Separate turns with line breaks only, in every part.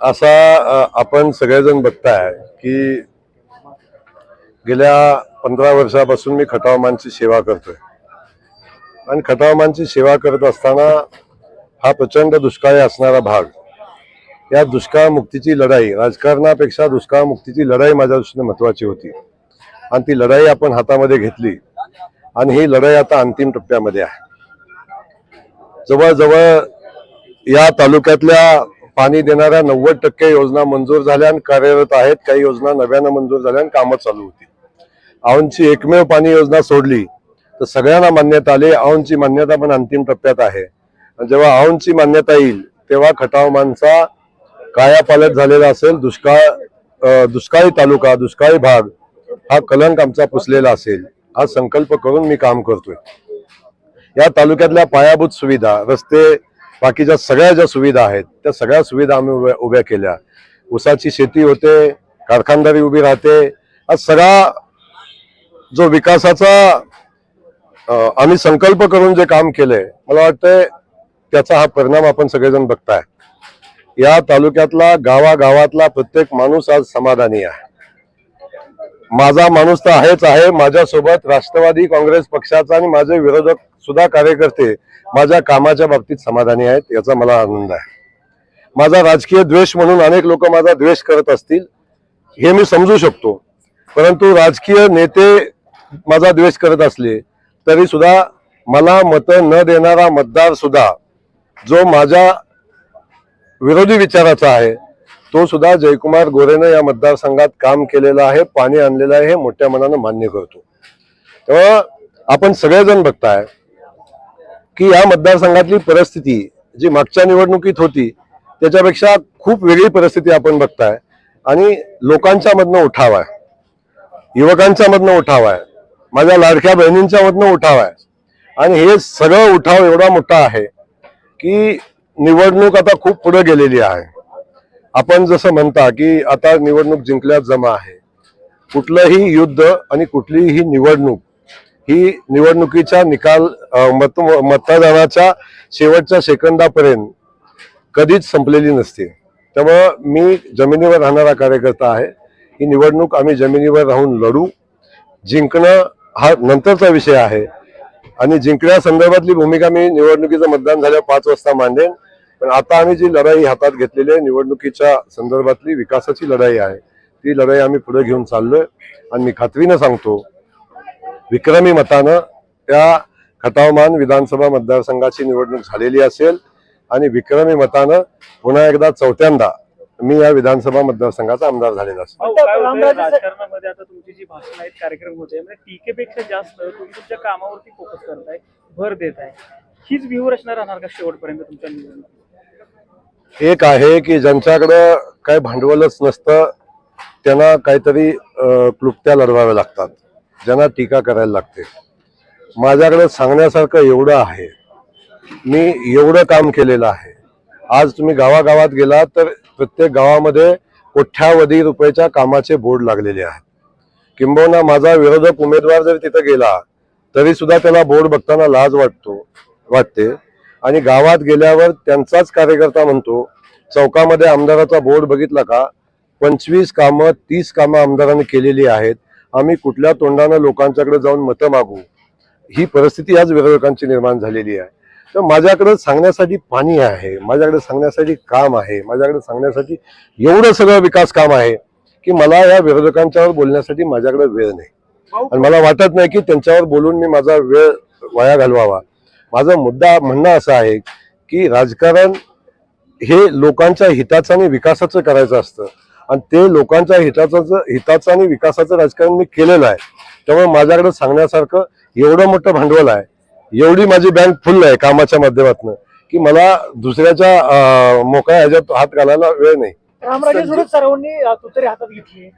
असा आपण सगळेजण बघताय की गेल्या 15 वर्षापासून मी खटावमानची सेवा करतोय आणि खटावमानची सेवा करत असताना हा प्रचंड दुष्काळी असणारा भाग, या दुष्काळ मुक्तीची लढाई, राजकारणापेक्षा दुष्काळ मुक्तीची लढाई माझ्या दृष्टीने महत्वाची होती आणि ती लढाई आपण हातामध्ये घेतली आणि ही लढाई आता अंतिम टप्प्यामध्ये आहे. जवळजवळ या तालुक्यातल्या पाणी देणाऱ्या 90% योजना मंजूर झाल्या आणि कार्यरत आहेत. काही योजना नव्यानं मंजूर झाल्या आणि कामं चालू होती. औंधची एकमेव पाणी योजना सोडली तर सगळ्यांना मान्यता आली. औंधची मान्यता पण अंतिम टप्प्यात आहे. जेव्हा औंधची मान्यता येईल तेव्हा खटावमानचा कायापालट झालेला असेल. दुष्काळी तालुका, दुष्काळी भाग हा कलंक आमचा पुसलेला असेल. हा संकल्प करून मी काम करतोय. या तालुक्यातल्या पायाभूत सुविधा, रस्ते, बाकीच्या सगळ्या ज्या सुविधा आहेत त्या सगळ्या सुविधा आम्ही उभ्या केल्या. ऊसाची शेती होते, कारखानदारी उभी राहते. हा सगळा जो विकासाचा आम्ही संकल्प करून जे काम केलंय, मला वाटतंय त्याचा हा परिणाम आपण सगळेजण बघताय. या तालुक्यातला गावागावातला प्रत्येक माणूस आज समाधानी आहे. माझा माणूस तर आहेच आहे. माझ्यासोबत राष्ट्रवादी काँग्रेस पक्षाचा आणि माझे विरोधक सुद्धा कार्यकर्ते माझ्या कामाच्या बाबतीत समाधानी आहेत, याचा मला आनंद आहे. माझा राजकीय द्वेष म्हणून अनेक लोक माझा द्वेष करत असतील, हे मी समजू शकतो. परंतु राजकीय नेते माझा द्वेष करत असले तरी सुद्धा मला मतं न देणारा मतदार सुद्धा जो माझ्या विरोधी विचाराचा आहे तो सुद्धा जयकुमार गोरेनं या मतदारसंघात काम केलेलं आहे, पाणी आणलेलं आहे, हे मोठ्या मनानं मान्य करतो. तेव्हा आपण सगळेजण बघताय की या मतदारसंघातली परिस्थिती जी मागच्या निवडणुकीत होती त्याच्यापेक्षा खूप वेगळी परिस्थिती आपण बघताय. आणि लोकांच्या मधनं उठाव आहे, युवकांच्या मधनं उठाव आहे, माझ्या लाडक्या बहिणींच्या मधनं उठाव आहे. आणि हे सगळं उठाव एवढा मोठा आहे की निवडणूक आता खूप पुढे गेलेली आहे. आपण जसं म्हणता की आता निवडणूक जिंकल्यात जमा आहे. कुठलंही युद्ध आणि कुठलीही निवडणूक ही निवडणुकीच्या निकाल मतदानाच्या शेवटच्या सेकंदापर्यंत कधीच संपलेली नसते. त्यामुळं मी जमिनीवर राहणारा कार्यकर्ता आहे. ही निवडणूक आम्ही जमिनीवर राहून लढू. जिंकणं हा नंतरचा विषय आहे आणि जिंकण्यासंदर्भातली भूमिका मी निवडणुकीचं मतदान झाल्यावर 5 वाजता मांडेन. पण आता आम्ही जी लढाई हातात घेतलेली आहे निवडणुकीच्या संदर्भातली विकासाची लढाई आहे, ती लढाई आम्ही पुढे घेऊन चाललोय. आणि मी खात्रीनं सांगतो, विक्रमी मतानं त्या खटावमान विधानसभा मतदारसंघाची निवडणूक झालेली असेल आणि विक्रमी मतानं पुन्हा एकदा चौथ्यांदा मी या विधानसभा मतदारसंघाचा आमदार झालेला असेल.
राजकारणामध्ये आता तुमची जी भाषण आहेत, कार्यक्रम होते, म्हणजे टीकेपेक्षा जास्त तुम्ही तुमच्या कामावरती फोकस करताय, भर देत आहे. हीच व्यूहरचना राहणार का शेवटपर्यंत तुमच्या निवडणुकीत?
एक आहे की ज्यांच्याकडं काही भांडवलच नसतं त्यांना काहीतरी क्लुप्त्या लढवाव्या लागतात, ज्यांना टीका करायला लागते. माझ्याकडे सांगण्यासारखं एवढं आहे, मी एवढं काम केलेलं आहे. आज तुम्ही गावागावात गेला तर प्रत्येक गावामध्ये कोट्यावधी रुपयाच्या कामाचे बोर्ड लागलेले आहेत. किंबहुना माझा विरोधक उमेदवार जर तिथं गेला तरी सुद्धा त्याला बोर्ड बघताना लाज वाटते. आणि गावात गेल्यावर त्यांचाच कार्यकर्ता म्हणतो, चौकामध्ये आमदाराचा बोर्ड बघितला का, 25 कामं 30 कामं आमदारांनी केलेली आहेत, आम्ही कुठल्या तोंडानं लोकांच्याकडे जाऊन मतं मागू. ही परिस्थिती आज विरोधकांची निर्माण झालेली आहे. तर माझ्याकडे सांगण्यासाठी पाणी आहे, माझ्याकडे सांगण्यासाठी काम आहे, माझ्याकडे सांगण्यासाठी एवढं सगळं विकास काम आहे की मला या विरोधकांच्यावर बोलण्यासाठी माझ्याकडे वेळ नाही. आणि मला वाटत नाही की त्यांच्यावर बोलून मी माझा वेळ वाया घालवावा. माझा मुद्दा म्हणणं असं आहे की राजकारण हे लोकांच्या हिताचं आणि विकासाचं करायचं असतं आणि ते लोकांच्या हिताचं आणि विकासाचं राजकारण मी केलेलं आहे. त्यामुळे माझ्याकडे सांगण्यासारखं एवढं मोठं भांडवल आहे, एवढी माझी बँक फुल आहे कामाच्या माध्यमातून की मला दुसऱ्याच्या मोकळ्या ह्याच्यात हात घालायला वेळ नाही.
रामराजे सोडून सर्वांनी तुतारी हातात घेतली,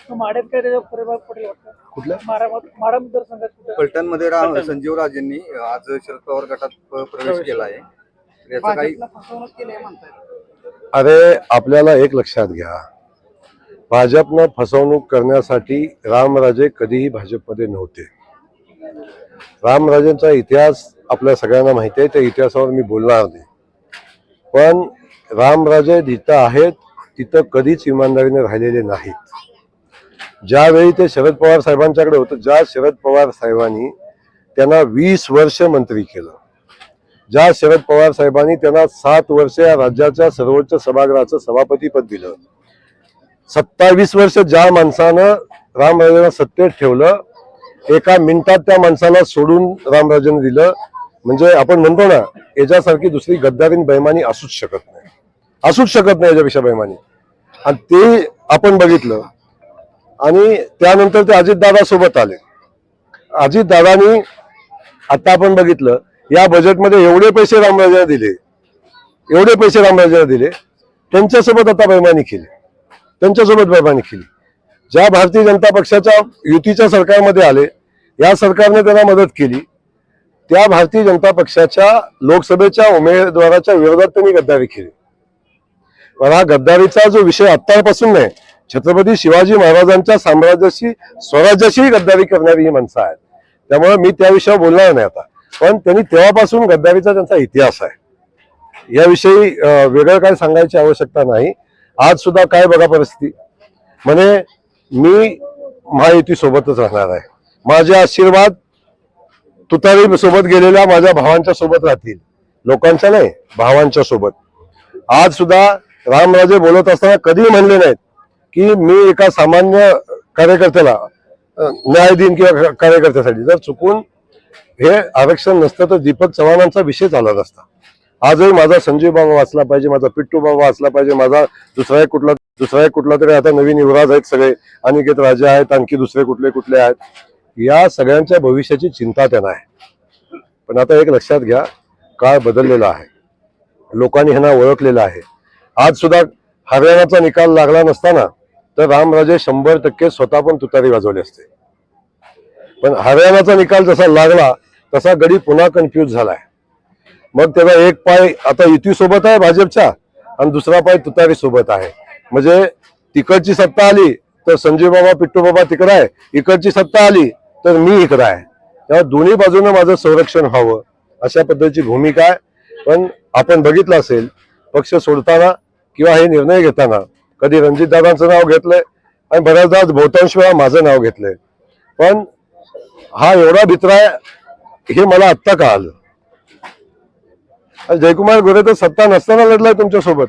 माड्यात काय त्याचा परिणाम पडेल वाटतं?
कुठल्या
माडा मतदारसंघात
फलटणमध्ये संजीव राजेंनी आज शरद पवार गटात प्रवेश केला आहे. याचं काही
फसवणूक केली म्हणतात.
अरे आपल्याला एक लक्षात घ्या, भाजपनं फसवणूक करण्यासाठी रामराजे कधीही भाजपमध्ये नव्हते. रामराजेंचा इतिहास आपल्या सगळ्यांना माहिती आहे, त्या इतिहासावर मी बोलणार नाही. पण रामराजे जिथं आहेत तिथं कधीच इमानदारीने राहिलेले नाहीत. ज्यावेळी ते शरद पवार साहेबांच्याकडे होतं, ज्या शरद पवार साहेबांनी त्यांना 20 वर्ष मंत्री केलं, ज्या शरद पवार साहेबांनी त्यांना 7 वर्ष या राज्याच्या सर्वोच्च सभागृहाचं सभापतीपद दिलं, 27 वर्ष ज्या माणसानं रामराजेंना सत्तेत ठेवलं, एका मिनिटात त्या माणसाला सोडून रामराजेंनी दिलं. म्हणजे आपण म्हणतो ना, याच्यासारखी दुसरी गद्दारीन बेईमानी असूच शकत नाही, असूच शकत नाही याच्यापेक्षा बेईमानी. आणि ते आपण बघितलं. आणि त्यानंतर ते अजितदादा सोबत आले. अजितदादांनी आता आपण बघितलं, या बजेटमध्ये एवढे पैसे रामराजेंना दिले, एवढे पैसे रामराजेंना दिले, त्यांच्यासोबत आता बेईमानी केली, त्यांच्यासोबत बेईमानी केली. ज्या भारतीय जनता पक्षाच्या युतीच्या सरकारमध्ये आले, या सरकारने त्यांना मदत केली, त्या भारतीय जनता पक्षाच्या लोकसभेच्या उमेदवाराच्या विरोधात त्यांनी गद्दारी केली. पण हा गद्दारीचा जो विषय आत्तापासून नाही, छत्रपती शिवाजी महाराजांच्या साम्राज्याशी स्वराज्याशी गद्दारी करणारी ही माणसं आहेत. त्यामुळे मी त्या विषयावर बोलणार नाही आता. पण त्यांनी तेव्हापासून गद्दारीचा त्यांचा इतिहास आहे, याविषयी वेगळं काय सांगायची आवश्यकता नाही. आज सुद्धा काय बघा परिस्थिती, म्हणे मी महायुती सोबतच राहणार आहे, माझे आशीर्वाद तुतारी सोबत गेलेल्या माझ्या भावांच्या सोबत राहतील, लोकांच्या नाही, भावांच्या सोबत. आज सुद्धा रामराजे बोलत असताना कधी म्हणले नाहीत की मी एका सामान्य कार्यकर्त्याला न्याय देईन किंवा कार्यकर्त्यासाठी. जर चुकून हे आरक्षण नसतं तर दीपक चव्हाणांचा विषय झाला नसता. आजही माझा संजय बाबा वाचला पाहिजे, माझा पिट्टू बाबा वाचला पाहिजे, माझा दुसरा एक कुठला तरी आता नवीन युवराज आहेत सगळे, अनिकेत राजा आहेत, आणखी दुसरे कुठले आहेत. या सगळ्यांच्या भविष्याची चिंता त्यांना आहे. पण आता एक लक्षात घ्या, काळ बदललेला आहे, लोकांनी ह्यांना ओळखलेलं आहे. आज सुद्धा हरियाणाचा निकाल लागला नसताना तर रामराजे 100% स्वतः पण तुतारी वाजवली असते. पण हरियाणाचा निकाल जसा लागला तसा गडी पुन्हा कन्फ्यूज झालाय. मग त्याचा एक पाय आता युती सोबत आहे भाजपच्या आणि दुसरा पाय तुतारी सोबत आहे. म्हणजे तिकडची सत्ता आली तर संजय बाबा पिट्टू बाबा तिकडे आहे, इकडची सत्ता आली तर मी इकडे आहे. तेव्हा दोन्ही बाजूने माझं संरक्षण व्हावं अशा पद्धतीची भूमिका आहे. पण आपण बघितलं असेल, पक्ष सोडताना किंवा हे निर्णय घेताना कधी रणजितदादांचं नाव घेतलंय आणि बऱ्याचदा बहुतांश वेळा माझं नाव घेतलंय. पण हा एवढा भित्रा आहे हे मला आत्ता कळालं. जयकुमार गोरे तर सत्ता नसताना लढलाय तुमच्यासोबत,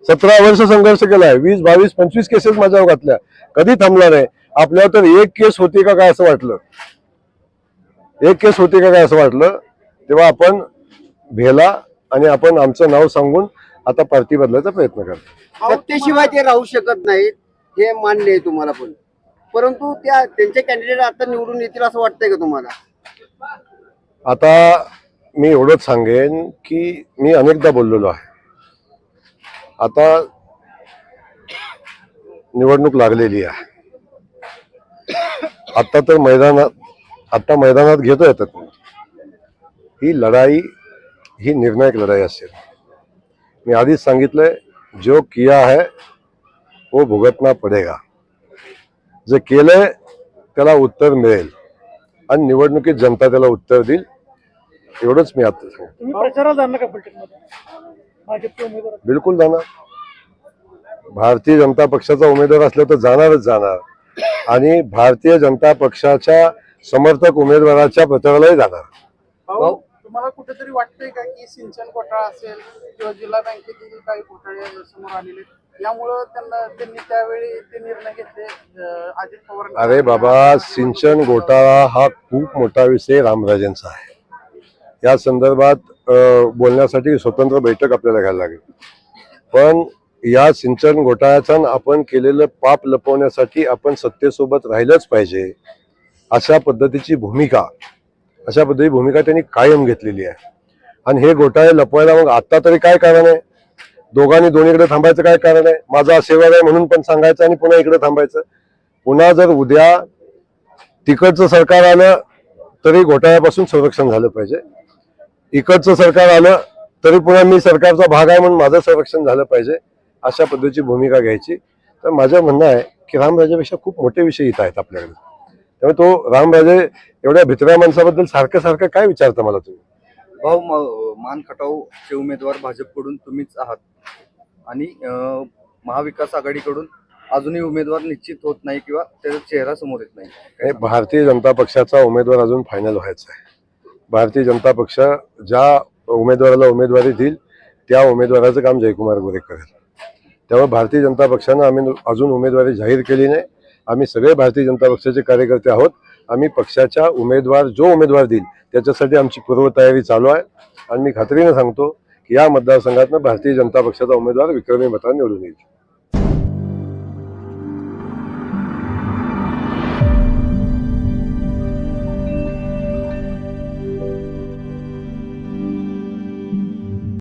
17 वर्ष संघर्ष केलाय, 20, 22, 25 केसेस माझ्यावर घातल्या, कधी थांबला नाही. आपल्यावर तर एक केस होती का काय असं वाटलं, एक केस होती का काय असं वाटलं. तेव्हा आपण भेला आणि आपण आमचं नाव सांगून आता पार्टी बदलायचा प्रयत्न करतो.
सत्तेशिवाय ते राहू शकत नाहीत हे मान्य आहे तुम्हाला, पण परंतु त्यांचे कॅन्डिडेट आता निवडून येतील असं वाटतंय का तुम्हाला?
आता मी एवढंच सांगेन की मी अनेकदा बोललेलो आहे, आता निवडणूक लागलेली आहे. आता तर मैदानात घेतो येतात. ही लढाई ही निर्णायक लढाई असेल. मी आधीच सांगितलंय, जो किया है वो भुगतना पडेगा. जे केलंय त्याला उत्तर मिळेल आणि निवडणुकीत जनता त्याला उत्तर देईल, एवढंच मी आता सांगतो.
तुम्ही प्रचारात जाणार का फलटणमध्ये भाजपचे उमेदवार?
बिलकुल जाणार. भारतीय जनता पक्षाचा उमेदवार असला तर जाणार आणि भारतीय जनता पक्षाच्या समर्थक उमेदवाराच्या प्रचारालाही जाणार.
भाऊ, तुम्हाला कुठेतरी वाटतंय का की सिंचन घोटाळा असेल किंवा जिल्हा बँकेतील काही घोटाळे समोर आलेले, यामुळं त्यांनी त्यावेळी ते निर्णय घेतले अजित पवार?
अरे बाबा, सिंचन घोटाळा हा खूप मोठा विषय रामराजेंचा आहे. या संदर्भात बोलण्यासाठी स्वतंत्र बैठक आपल्याला घ्यायला लागेल. पण या सिंचन घोटाळ्याचा आपण केलेलं पाप लपवण्यासाठी आपण सत्तेसोबत राहिलंच पाहिजे अशा पद्धतीची भूमिका त्यांनी कायम घेतलेली आहे. आणि हे घोटाळे लपवायला मग आता तरी काय कारण आहे? दोघांनी दोन्हीकडे थांबायचं काय कारण आहे? माझा आशीर्वाद आहे म्हणून पण सांगायचं आणि पुन्हा इकडे थांबायचं. पुन्हा जर उद्या तिकडचं सरकार आलं तरी घोटाळ्यापासून संरक्षण झालं पाहिजे, इकडचं सरकार आलं तरी पुन्हा मी सरकारचा भाग आहे म्हणून माझं संरक्षण झालं पाहिजे, अशा पद्धतीची भूमिका घ्यायची. तर माझं म्हणणं आहे की रामराजेपेक्षा खूप मोठे विषय इथं आहेत आपल्याकडे. त्यामुळे तो रामराजे एवढ्या भित्र्या माणसाबद्दल सारखं काय विचारता मला तुम्ही?
भाऊ, मान खटावचे उमेदवार भाजपकडून तुम्हीच आहात आणि महाविकास आघाडीकडून अजूनही उमेदवार निश्चित होत नाही किंवा त्याचा चेहरा समोर येत नाही.
हे भारतीय जनता पक्षाचा उमेदवार अजून फायनल व्हायचा आहे. भारतीय जनता पक्ष ज्या उमेदवाराला उमेदवारी देईल त्या उमेदवाराचं काम जयकुमार गोरे करेल. त्यामुळे भारतीय जनता पक्षानं आम्ही अजून उमेदवारी जाहीर केली नाही. आम्ही सगळे भारतीय जनता पक्षाचे कार्यकर्ते आहोत. आम्ही पक्षाच्या जो उमेदवार देईल त्याच्यासाठी आमची पूर्वतयारी चालू आहे आणि मी खात्रीने सांगतो की या मतदारसंघातनं भारतीय जनता पक्षाचा उमेदवार विक्रमी मताने निवडून येईल.